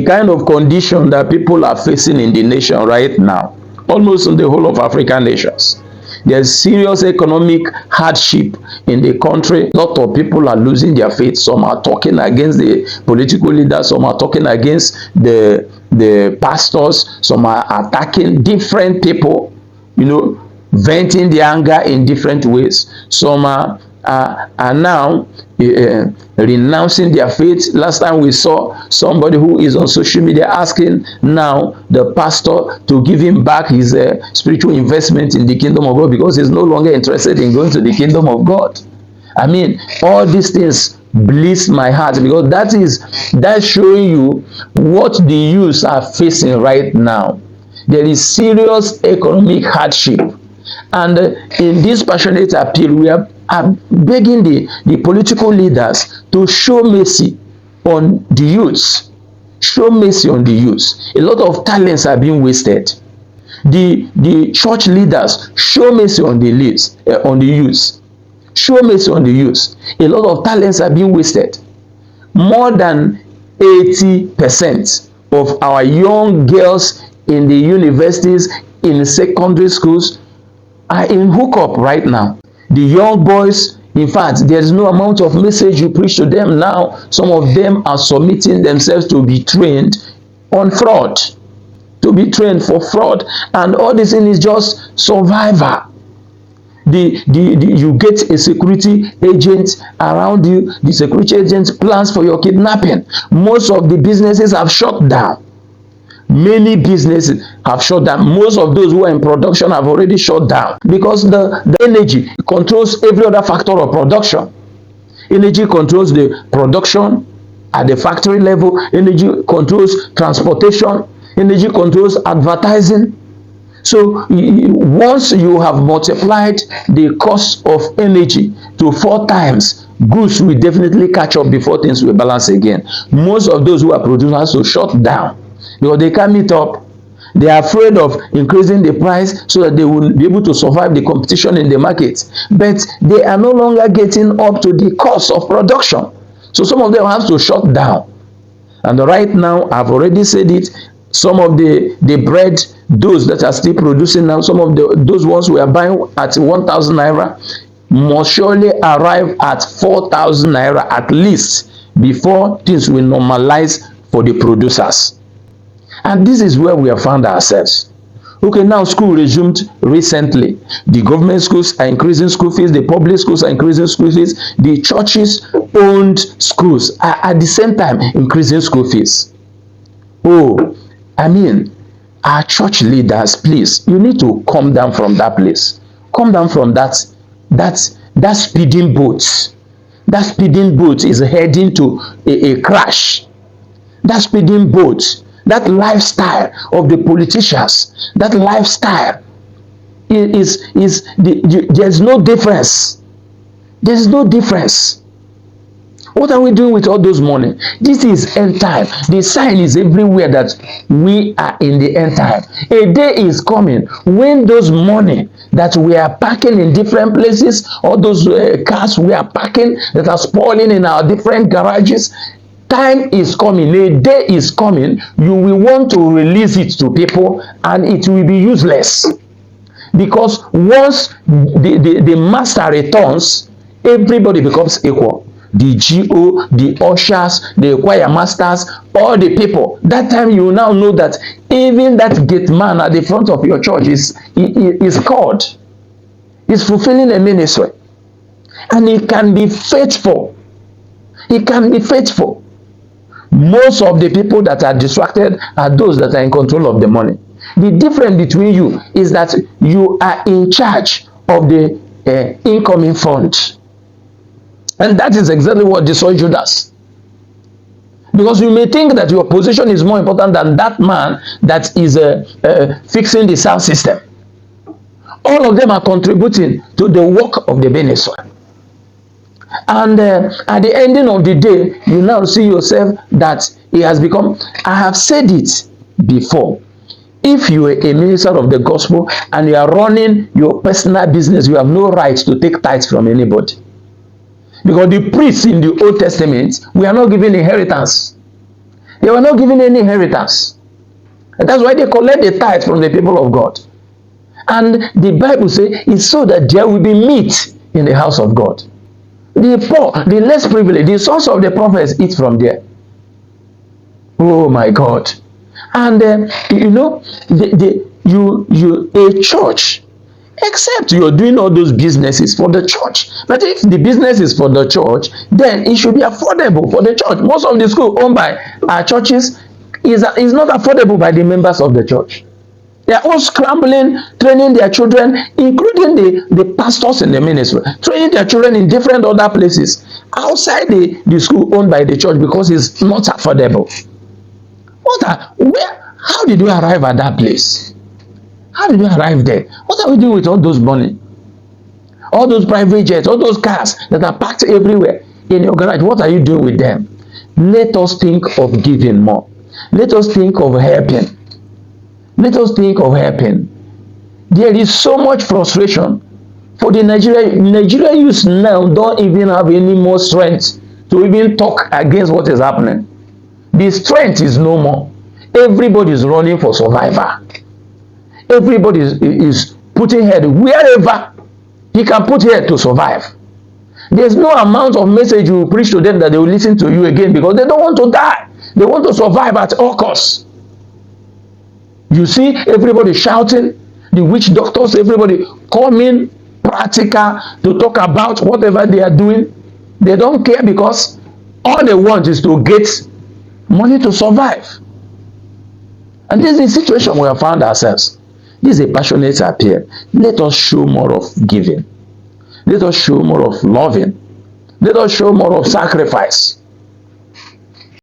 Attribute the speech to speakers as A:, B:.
A: kind of condition that people are facing in the nation right now, almost in the whole of African nations. There's serious economic hardship in the country. A lot of people are losing their faith. Some are talking against the political leaders. Some are talking against the pastors. Some are attacking different people, venting their anger in different ways. Some are now renouncing their faith. Last time we saw somebody who is on social media asking now the pastor to give him back his spiritual investment in the kingdom of God because he's no longer interested in going to the kingdom of God. I mean, all these things bliss my heart because that's showing you what the youths are facing right now. There is serious economic hardship. And in this passionate appeal, we are begging the political leaders to show mercy on the youths. Show mercy on the youths. A lot of talents are being wasted. The church leaders, show mercy on the youths. Show mercy on the youths. A lot of talents are being wasted. More than 80% of our young girls in the universities, in secondary schools, are in hookup right now. The young boys, in fact, there is no amount of message you preach to them now. Some of them are submitting themselves to be trained on fraud, to be trained for fraud, and all this thing is just survival. You get a security agent around you. The security agent plans for your kidnapping. Most of the businesses have shut down. Many businesses have shut down. Most of those who are in production have already shut down because the energy controls every other factor of production. Energy controls the production at the factory level. Energy controls transportation. Energy controls advertising. So once you have multiplied the cost of energy to 4 times, goods will definitely catch up before things will balance again. Most of those who are producers to shut down because they can't meet up. They are afraid of increasing the price so that they will be able to survive the competition in the market. But they are no longer getting up to the cost of production. So some of them have to shut down. And right now, I've already said it, some of the bread, those that are still producing now, some of those ones we are buying at 1,000 naira must surely arrive at 4,000 naira at least before things will normalize for the producers. And this is where we have found ourselves. Okay, now school resumed recently. The government schools are increasing school fees. The public schools are increasing school fees. The churches-owned schools are at the same time increasing school fees. Oh, I mean, our church leaders, please, you need to come down from that place. Come down from that speeding boat. That speeding boat is heading to a crash. That speeding boat, that lifestyle of the politicians, that lifestyle there's no difference. There's no difference. What are we doing with all those money? This is end time. The sign is everywhere that we are in the end time. A day is coming when those money that we are packing in different places, all those cars we are packing that are spoiling in our different garages, time is coming, a day is coming, you will want to release it to people and it will be useless. Because once the master returns, everybody becomes equal. The GO, the ushers, the choir masters, all the people. That time you now know that even that gate man at the front of your church is called. He's fulfilling a ministry. And he can be faithful. He can be faithful. Most of the people that are distracted are those that are in control of the money. The difference between you is that you are in charge of the incoming fund. And that is exactly what destroyed Judas. Because you may think that your position is more important than that man that is fixing the sound system. All of them are contributing to the work of the ministry. And at the ending of the day, you now see yourself that it has become, I have said it before, if you are a minister of the gospel and you are running your personal business, you have no right to take tithes from anybody. Because the priests in the Old Testament, we are not given inheritance. They were not given any inheritance. And that's why they collect the tithe from the people of God. And the Bible says it's so that there will be meat in the house of God. The poor, the less privileged, the sons of the prophets eat from there. Oh my God. And a church, except you're doing all those businesses for the church. But if the business is for the church, then it should be affordable for the church. Most of the schools owned by our churches is not affordable by the members of the church. They are all scrambling, training their children, including the pastors in the ministry, training their children in different other places outside the school owned by the church because it's not affordable. How did you arrive at that place? How did you arrive there? What are we doing with all those money? All those private jets, all those cars that are parked everywhere in your garage, what are you doing with them? Let us think of giving more. Let us think of helping. Let us think of helping. There is so much frustration for the Nigerian youth now don't even have any more strength to even talk against what is happening. The strength is no more. Everybody is running for survival. Everybody is putting head wherever he can put head to survive. There's no amount of message you preach to them that they will listen to you again because they don't want to die. They want to survive at all costs. You see everybody shouting, the witch doctors, everybody coming practical to talk about whatever they are doing. They don't care because all they want is to get money to survive. And this is the situation we have found ourselves. This is a passionate appeal. Let us show more of giving. Let us show more of loving. Let us show more of sacrifice.